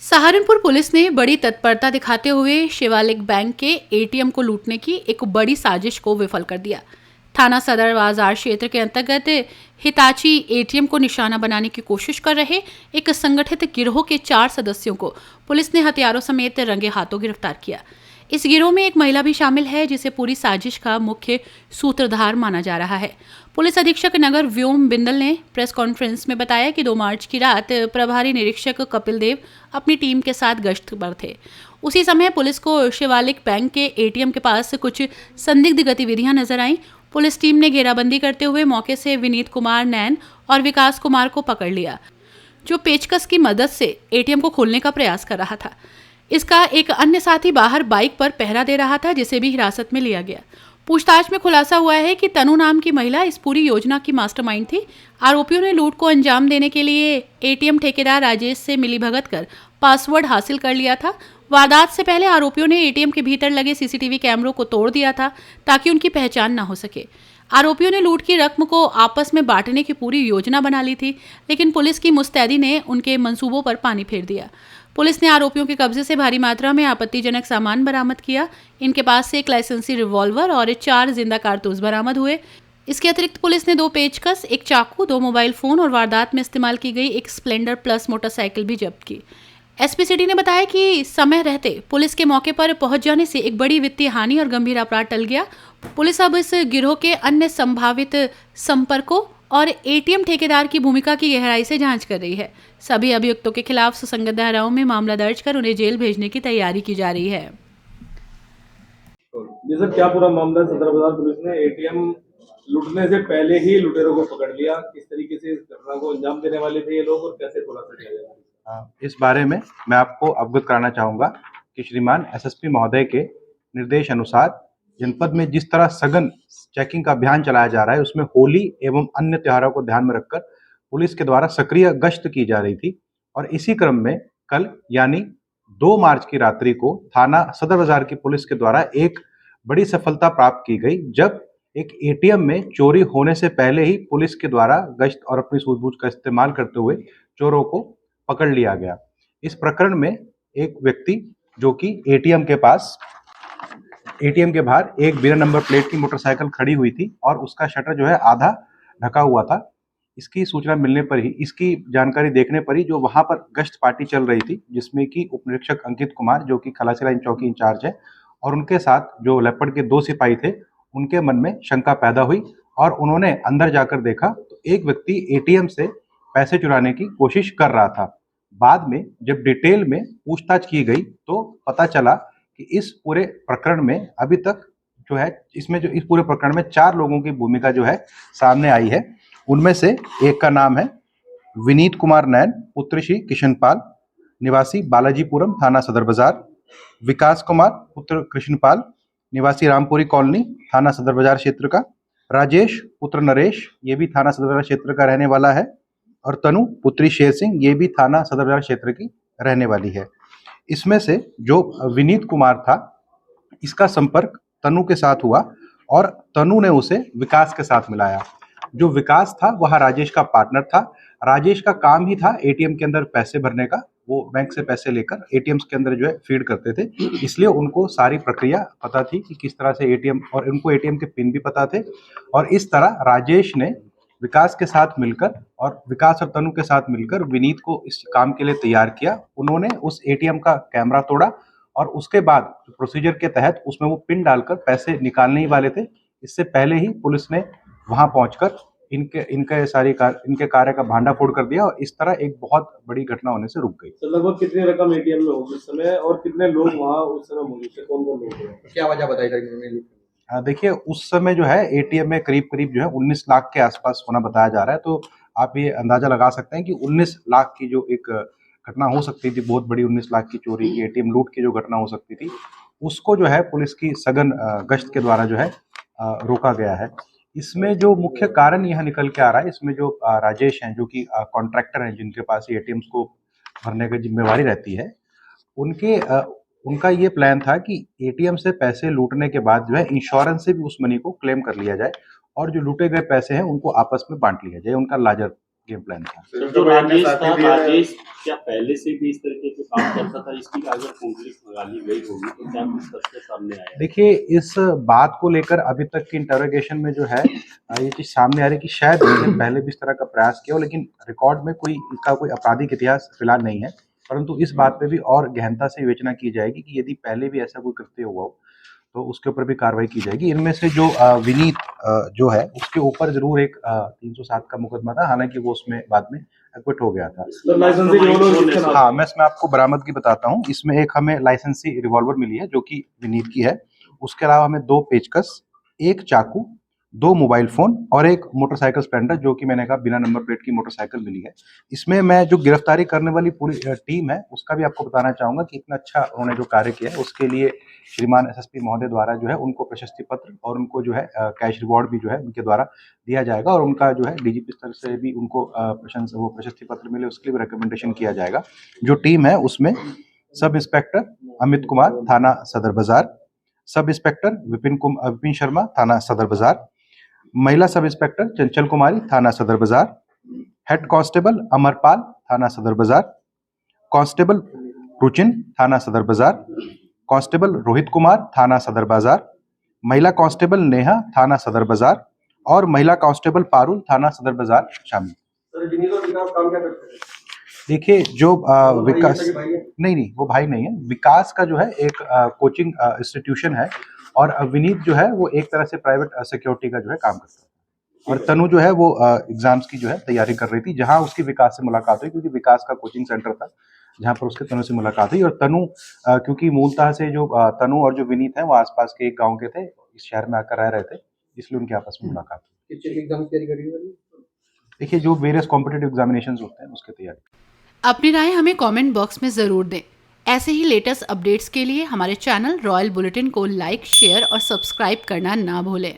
Saharanpur police ने बड़ी तत्परता दिखाते हुए शिवालिक बैंक के एटीएम को लूटने की एक बड़ी साजिश को विफल कर दिया। थाना सदर बाजार क्षेत्र के अंतर्गत हिताची एटीएम को निशाना बनाने की कोशिश कर रहे एक संगठित गिरोह के 4 सदस्यों को पुलिस ने हथियारों समेत रंगे हाथों गिरफ्तार किया। इस गिरोह में एक महिला भी शामिल है जिसे पूरी साजिश का मुख्य सूत्रधार माना जा रहा है। पुलिस अधीक्षक नगर व्योम बिंदल ने प्रेस कॉन्फ्रेंस में बताया कि 2 मार्च की रात प्रभारी निरीक्षक कपिल देव अपनी टीम के साथ गश्त पर थे। उसी समय पुलिस को शिवालिक बैंक के एटीएम के पास कुछ संदिग्ध गतिविधियां नजर आईं। पुलिस टीम ने घेराबंदी करते हुए मौके से विनीत कुमार नैन और विकास कुमार को पकड़ लिया, जो पेचकस की मदद से एटीएम को खोलने का प्रयास कर रहा था। इसका एक अन्य साथी बाहर बाइक पर पहरा दे रहा था, जिसे भी हिरासत में लिया गया। पूछताछ में खुलासा हुआ है कि तनु नाम की महिला इस पूरी योजना की मास्टरमाइंड थी। आरोपियों ने लूट को अंजाम देने के लिए एटीएम ठेकेदार राजेश से मिलीभगत कर पासवर्ड हासिल कर लिया था। वारदात से पहले आरोपियों ने एटीएम के भीतर लगे सीसीटीवी कैमरों को तोड़ दिया था ताकि उनकी पहचान न हो सके। आरोपियों ने लूट की रकम को आपस में बांटने की पूरी योजना बना ली थी, लेकिन पुलिस की मुस्तैदी ने उनके मंसूबों पर पानी फेर दिया। पुलिस ने आरोपियों के कब्जे से भारी मात्रा में आपत्तिजनक सामान बरामद किया। इनके पास से एक लाइसेंसी रिवॉल्वर और 4 जिंदा कारतूस बरामद हुए। इसके अतिरिक्त पुलिस ने 2 पेचकस, एक चाकू, 2 मोबाइल फोन और वारदात में इस्तेमाल की गई एक स्प्लेंडर प्लस मोटरसाइकिल भी जब्त की। एसपी सिटी ने बताया कि समय रहते पुलिस के मौके पर पहुंच जाने से एक बड़ी वित्तीय हानि और गंभीर अपराध टल गया। पुलिस अब इस गिरोह के अन्य संभावित संपर्कों और एटीएम ठेकेदार की भूमिका की गहराई से जांच कर रही है। सभी अभियुक्तों के खिलाफ सुसंगत धाराओं में मामला दर्ज कर उन्हें जेल भेजने की तैयारी की जा रही है। जी सर, क्या पूरा मामला? सदर बाजार पुलिस ने एटीएम लूटने से पहले ही लुटेरों को पकड़ लिया। किस तरीके से इस घटना को अंजाम देने वाले थे ये लोग और कैसे खुलासा किया गया? इस बारे में मैं आपको अवगत कराना चाहूँगा कि श्रीमान एसएसपी महोदय के निर्देश अनुसार जनपद में जिस तरह सघन चेकिंग का अभियान चलाया जा रहा है, उसमें होली एवं अन्य त्योहारों को ध्यान में रखकर पुलिस के द्वारा सक्रिय गश्त की जा रही थी। और इसी क्रम में कल यानी 2 मार्च की रात्रि को थाना सदर बाजार की पुलिस के द्वारा एक बड़ी सफलता प्राप्त की गई, जब एक एटीएम में चोरी होने से पहले ही पुलिस के द्वारा गश्त और अपनी सूझबूझ का इस्तेमाल करते हुए चोरों को पकड़ लिया गया। इस प्रकरण में एक व्यक्ति जो कि एटीएम के बाहर एक बिना नंबर प्लेट की मोटरसाइकिल खड़ी हुई थी और उसका शटर जो है आधा ढका हुआ था। इसकी सूचना मिलने पर ही, इसकी जानकारी देखने पर ही जो वहां पर गश्त पार्टी चल रही थी, जिसमें कि उप निरीक्षक अंकित कुमार जो कि खलासी लाइन चौकी इंचार्ज है और उनके साथ जो लेपर्ड के 2 सिपाही थे, उनके मन में शंका पैदा हुई और उन्होंने अंदर जाकर देखा तो एक व्यक्ति एटीएम से पैसे चुराने की कोशिश कर रहा था। बाद में जब डिटेल में पूछताछ की गई तो पता चला कि इस पूरे प्रकरण में अभी तक जो है इस पूरे प्रकरण में 4 लोगों की भूमिका जो है सामने आई है। उनमें से एक का नाम है विनीत कुमार नैन, पुत्र श्री किशनपाल, निवासी बालाजीपुरम, थाना सदर बाजार। विकास कुमार, पुत्र कृष्णपाल, निवासी रामपुरी कॉलोनी, थाना सदर बाजार क्षेत्र का। राजेश, पुत्र नरेश, ये भी थाना सदर बाजार क्षेत्र का रहने वाला है। और तनु, पुत्री शेर सिंह, ये भी थाना सदर बाजार क्षेत्र की रहने वाली है। इसमें से जो विनीत कुमार था, इसका संपर्क तनु के साथ हुआ और तनु ने उसे विकास के साथ मिलाया। जो विकास था वह राजेश का पार्टनर था। राजेश का काम ही था एटीएम के अंदर पैसे भरने का। वो बैंक से पैसे लेकर एटीएम्स के अंदर जो है फीड करते थे, इसलिए उनको सारी प्रक्रिया पता थी कि किस तरह से एटीएम, और उनको एटीएम के पिन भी पता थे। और इस तरह राजेश ने विकास के साथ मिलकर और विकास और तनु के साथ मिलकर विनीत को इस काम के लिए तैयार किया। उन्होंने उस एटीएम का कैमरा तोड़ा और उसके बाद प्रोसीजर के तहत उसमें वो पिन डालकर पैसे निकालने ही वाले थे। इससे पहले ही पुलिस ने वहां पहुंचकर इनके कार्य का भांडाफोड़ कर दिया और इस तरह एक बहुत बड़ी घटना होने से रुक गई। तो लगभग कितनी रकम एटीएम में होगी उस समय और कितने लोग वहां उस समय मौजूद थे? कौन कौन लोग थे? क्या वजह बताई जाएगी? देखिए, उस समय जो है एटीएम में करीब जो है 19 लाख के आसपास होना बताया जा रहा है। तो आप ये अंदाजा लगा सकते हैं कि 19 लाख की जो एक घटना हो सकती थी, बहुत बड़ी 19 लाख की चोरी की, एटीएम लूट की जो घटना हो सकती थी, उसको जो है पुलिस की सघन गश्त के द्वारा जो है रोका गया है। इसमें जो मुख्य कारण यह निकल के आ रहा है, इसमें जो राजेश हैं, जो कि कॉन्ट्रैक्टर हैं, जिनके पास एटीएम्स को भरने की जिम्मेवारी रहती है, उनका ये प्लान था कि एटीएम से पैसे लूटने के बाद जो है इंश्योरेंस से भी उस मनी को क्लेम कर लिया जाए और जो लूटे गए पैसे हैं उनको आपस में बांट लिया जाए, उनका लार्जर गेम प्लान था। सर जो राजेश था, राजेश क्या पहले से भी इस तरीके के काम करता था? इसकी अगर कुंडली खंगाली गई होगी तो क्या कुछ तथ्य सामने आया? देखिए, इस बात को लेकर अभी तक की इंटरोगेशन में जो है ये चीज सामने आ रही है कि शायद इसने पहले भी इस तरह का प्रयास किया हो, लेकिन रिकॉर्ड में इसका कोई आपराधिक इतिहास फिलहाल नहीं है। परंतु इस बात पे भी और गहनता से विवेचना की जाएगी कि यदि पहले भी ऐसा कोई कृत्य हुआ हो तो उसके ऊपर भी कार्रवाई की जाएगी। इनमें से जो विनीत जो है उसके ऊपर जरूर एक 307 का मुकदमा था, हालांकि वो उसमें बाद में एक्विट हो गया था। हाँ, मैं इसमें आपको बरामदगी बताता हूँ। इसमें एक हमें लाइसेंसी रिवॉल्वर मिली है जो कि विनीत की है। उसके अलावा हमें 2 पेचकस, 1 चाकू, 2 मोबाइल फोन और 1 मोटरसाइकिल स्प्लेंडर जो कि मैंने कहा बिना नंबर प्लेट की मोटरसाइकिल मिली है। इसमें मैं जो गिरफ्तारी करने वाली पूरी टीम है उसका भी आपको बताना चाहूंगा कि इतना अच्छा उन्होंने जो कार्य किया है उसके लिए श्रीमान एसएसपी महोदय द्वारा जो है उनको प्रशस्ति पत्र और उनको जो है कैश रिवॉर्ड भी जो है उनके द्वारा दिया जाएगा, और उनका जो है डीजीपी स्तर से भी उनको प्रशस्ति पत्र मिले उसके लिए भी रिकमेंडेशन किया जाएगा। जो टीम है उसमें सब इंस्पेक्टर अमित कुमार, थाना सदर बाजार, सब इंस्पेक्टर विपिन शर्मा, थाना सदर बाजार, महिला सब इंस्पेक्टर चंचल कुमारी, थाना सदर बाजार, हेड कांस्टेबल अमरपाल, थाना सदर बाजार, कांस्टेबल रुचिन, थाना सदर बाजार, कांस्टेबल रोहित कुमार, थाना सदर बाजार, महिला कांस्टेबल नेहा, थाना सदर बाजार और महिला कांस्टेबल पारुल, थाना सदर बाजार शामिल। देखिए, जो विकास नहीं, वो भाई नहीं है। विकास का जो है एक कोचिंग इंस्टीट्यूशन है और विनीत जो है वो एक तरह से प्राइवेट सिक्योरिटी का जो है काम करता है, और तनु जो है वो एग्जाम्स की जो है तैयारी कर रही थी, जहां उसकी विकास से मुलाकात हुई, क्योंकि विकास का कोचिंग सेंटर था जहां पर उसके तनु से मुलाकात हुई। और तनु क्योंकि मूलतः से जो तनु और जो विनीत है वो आसपास के एक गाँव के थे, इस शहर में आकर रह रहे थे, इसलिए उनके आपस में मुलाकात हुई। देखिए, जो वेरियस कॉम्पिटिटिव एग्जामिनेशन होते हैं उसकी तैयारी। अपनी राय हमें कमेंट बॉक्स में ज़रूर दें। ऐसे ही लेटेस्ट अपडेट्स के लिए हमारे चैनल रॉयल बुलेटिन को लाइक, शेयर और सब्सक्राइब करना ना भूलें।